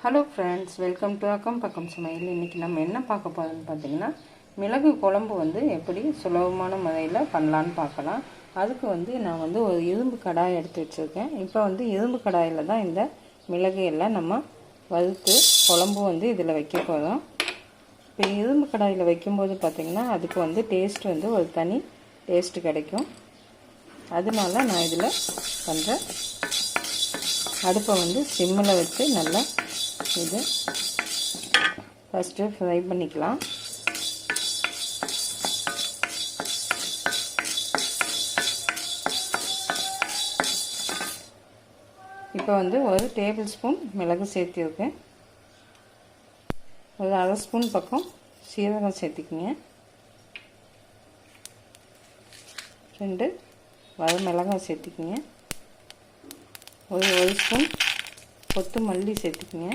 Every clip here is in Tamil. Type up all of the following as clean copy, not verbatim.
ஹலோ ஃப்ரெண்ட்ஸ், வெல்கம் டு அக்கம் பக்கம் சமையல். இன்றைக்கி நம்ம என்ன பார்க்க போகிறோம்னு பார்த்தீங்கன்னா, மிளகு குழம்பு எப்படி சுலபமான முறையில் பண்ணலான்னு பார்க்கலாம். அதுக்கு நான் ஒரு இரும்பு கடாய் எடுத்து வச்சுருக்கேன். இப்போ இரும்பு கடாயில் தான் இந்த மிளகு எல்லாம் நம்ம வறுத்து குழம்பு இதில் வைக்க போகிறோம். இப்போ இரும்பு கடாயில் வைக்கும்போது பார்த்திங்கன்னா அதுக்கு டேஸ்ட் ஒரு தனி டேஸ்ட்டு கிடைக்கும். அதனால நான் இதில் பண்ணுறேன். அடுப்பை சிம்மில் வச்சு நல்லா இது ஃபஸ்ட்டு ஃப்ரை பண்ணிக்கலாம். இப்போ ஒரு டேபிள் ஸ்பூன் மிளகு சேர்த்திருக்கேன். ஒரு அரை ஸ்பூன் பக்கம் சீரகம் சேர்த்திக்கிங்க. 2 வரமிளகாய் சேர்த்திக்கிங்க. ஒரு ஸ்பூன் கொத்தமல்லி சேர்த்திக்கிங்க.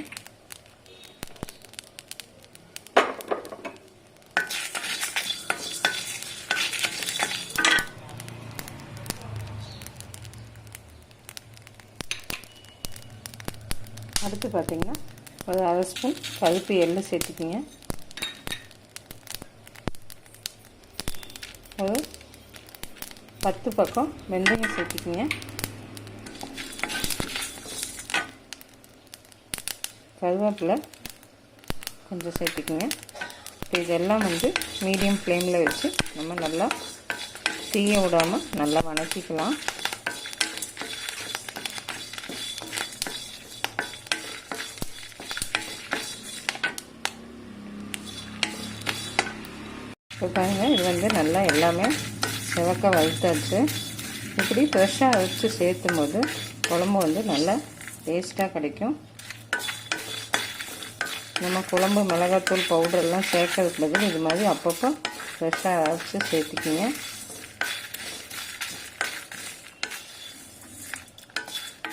அடுத்து பார்த்திங்கன்னா ஒரு அரை ஸ்பூன் கருப்பு எள்ளு சேர்த்துக்கிங்க. ஒரு 10 பக்கம் வெந்தயம் சேர்த்துக்கிங்க. கருவேப்பிலை கொஞ்சம் சேர்த்துக்குங்க. இதெல்லாம் மீடியம் ஃப்ளேமில் வச்சு நம்ம நல்லா தீய விடாமல் நல்லா வணக்கிக்கலாம். இப்போ பாருங்கள், இது நல்லா எல்லாமே சிவக்க வறுத்தாச்சு. இப்படி ஃப்ரெஷ்ஷாக வச்சு சேர்த்தும் போது குழம்பு நல்லா டேஸ்ட்டாக கிடைக்கும். நம்ம குழம்பு மிளகாத்தூள் பவுடர்லாம் சேர்க்கறதுக்கு பதில் இது மாதிரி அப்பப்போ ஃப்ரெஷ்ஷாக அரைச்சி சேர்த்துக்கிங்க.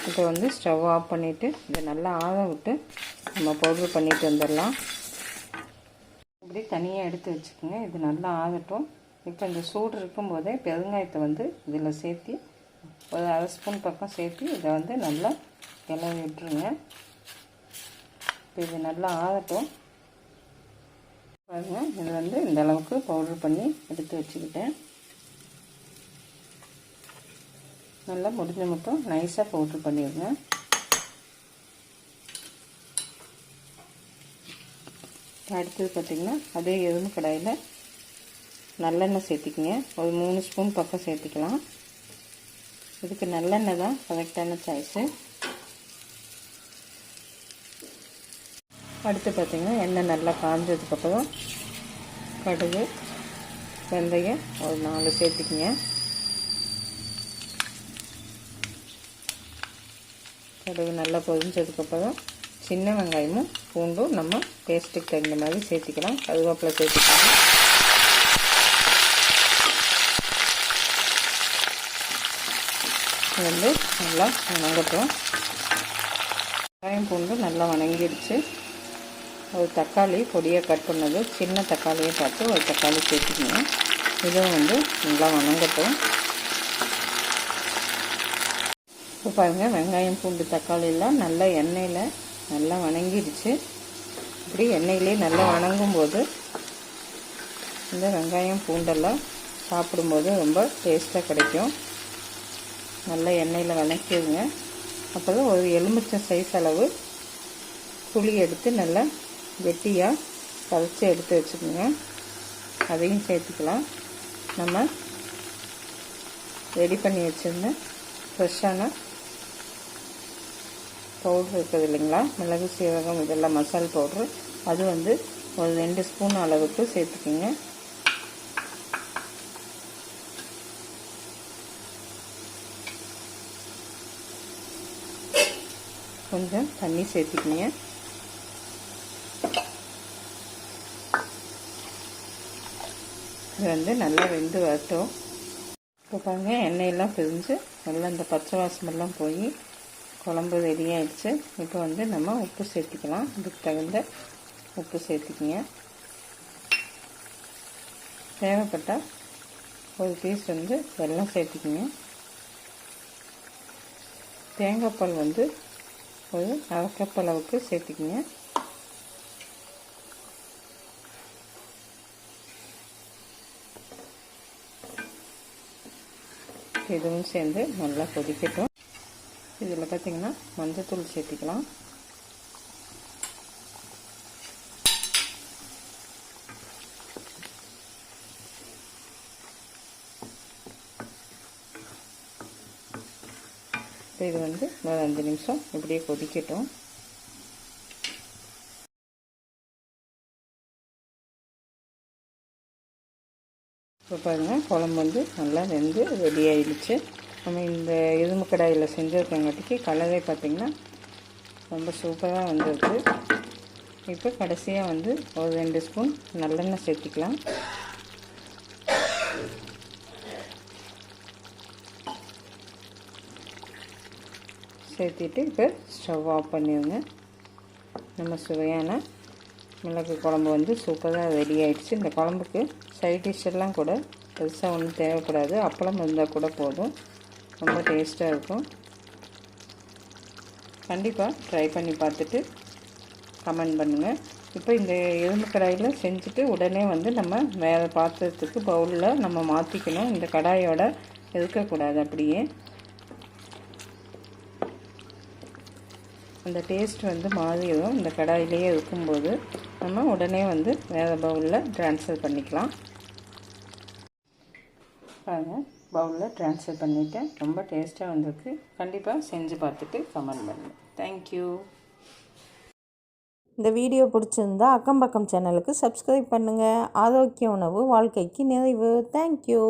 இப்போ ஸ்டவ் ஆஃப் பண்ணிவிட்டு இதை நல்லா ஆற விட்டு நம்ம பவுட்ரு பண்ணிட்டு வந்துடலாம். இப்படி தனியாக எடுத்து வச்சுக்கோங்க. இது நல்லா ஆகட்டும். இப்போ இந்த சூடு இருக்கும்போதே பெருங்காயத்தை இதில் சேர்த்து ஒரு அரை ஸ்பூன் பக்கம் சேர்த்து இதை நல்லா கிளறி விட்டுருங்க. இப்போ இது நல்லா ஆகட்டும். பாருங்கள், இது இந்த அளவுக்கு பவுட்ரு பண்ணி எடுத்து வச்சுக்கிட்டேன். நல்லா முடிஞ்ச மட்டும் நைஸாக பவுட்ரு பண்ணிடுங்க. அடுத்தது பார்த்திங்கன்னா அதே இரும்பு கடாயில் நல்லெண்ணெய் சேர்த்திக்கிங்க. ஒரு 3 ஸ்பூன் பக்கம் சேர்த்திக்கலாம். இதுக்கு நல்லெண்ணெய் தான் கரெக்டான சாய்ஸு. அடுத்து பார்த்திங்கன்னா எண்ணெய் நல்லா காஞ்சதுக்கப்புறம் கடுகு வெந்தயம் ஒரு 4 சேர்த்திக்கிங்க. கடுகு நல்லா பொரிஞ்சதுக்கப்புறம் சின்ன வெங்காயமும் பூண்டும் நம்ம டேஸ்ட்டுக்கு தகுந்த மாதிரி சேர்த்திக்கலாம். கருவேப்பிலை சேர்த்துக்கலாம். நல்லா வணங்கட்டும். வெங்காயம் பூண்டு நல்லா வணங்கிடுச்சு. ஒரு தக்காளி பொடியாக கட் பண்ணது, சின்ன தக்காளியை பார்த்து ஒரு தக்காளி சேர்த்துக்கணும். இதுவும் நல்லா வணங்கட்டும். இப்போ பாருங்கள், வெங்காயம் பூண்டு தக்காளியெல்லாம் நல்லா எண்ணெயில் நல்லா வணங்கிடுச்சு. இப்படி எண்ணெயிலே நல்லா வணங்கும்போது இந்த வெங்காயம் பூண்டெல்லாம் சாப்பிடும்போது ரொம்ப டேஸ்ட்டாக கிடைக்கும். நல்லா எண்ணெயில் வணக்கிடுங்க. அப்புறம் ஒரு எலுமிச்சை சைஸ் அளவு புளி எடுத்து நல்லா கெட்டியாக கரைச்சி எடுத்து வச்சுக்கோங்க. அதையும் சேர்த்துக்கலாம். நம்ம ரெடி பண்ணி வச்சுருந்த ஃப்ரெஷ்ஷான பவுட்ரு இருக்குது இல்லைங்களா, மிளகு சீரகம் இதெல்லாம் மசால் பவுட்ரு, அது ஒரு 2 ஸ்பூன் அளவுக்கு சேர்த்துக்குங்க. கொஞ்சம் தண்ணி சேர்த்துக்கிங்க. இது நல்லா வெந்து வரட்டும். இப்போ பாருங்கள், எண்ணெயெல்லாம் பிரிஞ்சு நல்லா இந்த பச்சை வாசமெல்லாம் போய் குழம்பு ரெடி ஆகிடுச்சு. இப்போ நம்ம உப்பு சேர்த்துக்கலாம். இதுக்கு தகுந்த உப்பு சேர்த்துக்கிங்க. தேவைப்பட்டால் ஒரு பீஸ் வெல்லம் சேர்த்துக்கிங்க. தேங்காய் பால் ஒரு 1/2 கப் அளவுக்கு சேர்த்துக்கிங்க. இதுவும் சேர்ந்து நல்லா கொதிக்கட்டும். இதில் பார்த்திங்கன்னா மஞ்சள்தூள் சேர்த்திக்கலாம். இது வந்து ஒரு 5 நிமிஷம் இப்படியே கொதிக்கட்டும். இப்போ பாருங்கள், குழம்பு வந்து நல்லா வெந்து ரெடி ஆகிடுச்சு. நம்ம இந்த இரும்பு கடாயில் செஞ்சுருக்கங்காட்டிக்கு கலரே பார்த்திங்கன்னா ரொம்ப சூப்பராக வந்துருக்கு. இப்போ கடைசியாக வந்து ஒரு 2 ஸ்பூன் நல்லெண்ணெய் சேர்த்திக்கலாம். சேர்த்திட்டு இப்போ ஸ்டவ் ஆஃப் பண்ணிடுங்க. நம்ம சுவையான மிளகு குழம்பு வந்து சூப்பராக ரெடி ஆகிடுச்சு. இந்த குழம்புக்கு சைட் டிஷ் எல்லாம் கூட பெருசாக ஒன்றும் தேவைப்படாது. அப்பளம் இருந்தால் கூட போதும். ரொம்ப டேஸ்ட்டாக இருக்கும். கண்டிப்பாக ட்ரை பண்ணி பார்த்துட்டு கமெண்ட் பண்ணுங்கள். இப்போ இந்த இரும்பு கடாயில் செஞ்சுட்டு உடனே வந்து நம்ம வேறு பாத்திரத்துக்கு பவுலில் நம்ம மாற்றிக்கணும். இந்த கடாயோட இருக்கக்கூடாது. அப்படியே அந்த டேஸ்ட் வந்து மாறிடும். இந்த கடாயிலேயே இருக்கும்போது நம்ம உடனே வந்து வேறு பவுலில் ட்ரான்ஸ்ஃபர் பண்ணிக்கலாம். பாருங்கள், பவுலில் ட்ரான்ஸ்ஃபர் பண்ணிவிட்டேன். ரொம்ப டேஸ்ட்டாக வந்திருக்கு. கண்டிப்பாக செஞ்சு பார்த்துட்டு கமெண்ட் பண்ணுங்கள். தேங்க்யூ. இந்த வீடியோ பிடிச்சிருந்தா அக்கம் பக்கம் சேனலுக்கு சப்ஸ்கிரைப் பண்ணுங்கள். ஆரோக்கிய உணவு வாழ்க்கைக்கு நிறைவு. தேங்க்யூ.